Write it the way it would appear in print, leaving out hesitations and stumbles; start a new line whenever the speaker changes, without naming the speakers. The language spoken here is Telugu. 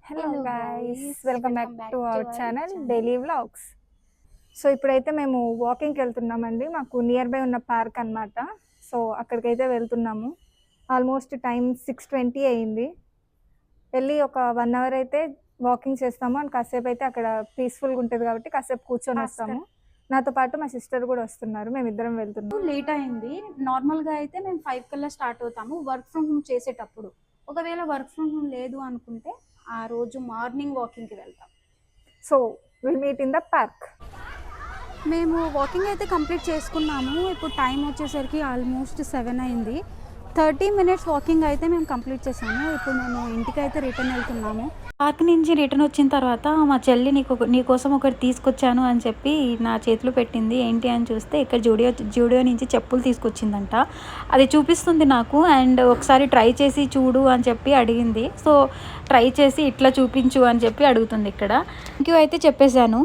Hello
hello
guys,
guys,
welcome back
welcome back
to
to
our
our
channel
channel.
Daily vlogs. So ఇప్పుడైతే మేము వాకింగ్కి వెళ్తున్నామండి. మాకు నియర్ బై ఉన్న పార్క్ అన్నమాట. సో అక్కడికైతే వెళ్తున్నాము. ఆల్మోస్ట్ టైం 6:20 అయింది. వెళ్ళి ఒక 1 అవర్ అయితే వాకింగ్ చేస్తాము. అండ్ కాసేపు అయితే అక్కడ పీస్ఫుల్గా ఉంటుంది కాబట్టి కాసేపు కూర్చొని వస్తాము. నాతో పాటు మా సిస్టర్ కూడా వస్తున్నారు. మేమిద్దరం వెళ్తున్నాం.
లేట్ అయింది. నార్మల్గా అయితే మేము 5 కల్లా స్టార్ట్ అవుతాము వర్క్ ఫ్రమ్ హోమ్ చేసేటప్పుడు. ఒకవేళ వర్క్ ఫ్రమ్ హోమ్ లేదు అనుకుంటే ఆ రోజు మార్నింగ్ వాకింగ్కి వెళ్తాం.
So will meet in the park.
మేము వాకింగ్ అయితే కంప్లీట్ చేసుకున్నాము. ఇప్పుడు టైం వచ్చేసరికి ఆల్మోస్ట్ 7 అయింది. 30 మినిట్స్ వాకింగ్ అయితే మేము కంప్లీట్ చేసాము. ఇప్పుడు మేము ఇంటికి అయితే రిటర్న్ వెళ్తున్నాము. పార్క్ నుంచి రిటర్న్ వచ్చిన తర్వాత మా చెల్లి నీకోసం ఒకటి తీసుకొచ్చాను అని చెప్పి నా చేతిలో పెట్టింది. ఏంటి అని చూస్తే ఇక్కడ జూడియో నుంచి చెప్పులు తీసుకొచ్చిందంట. అది చూపిస్తుంది నాకు. అండ్ ఒకసారి ట్రై చేసి చూడు అని చెప్పి అడిగింది. సో ట్రై చేసి ఇట్లా చూపించు అని చెప్పి అడుగుతుంది. ఇక్కడ థ్యాంక్ యూ అయితే చెప్పేశాను.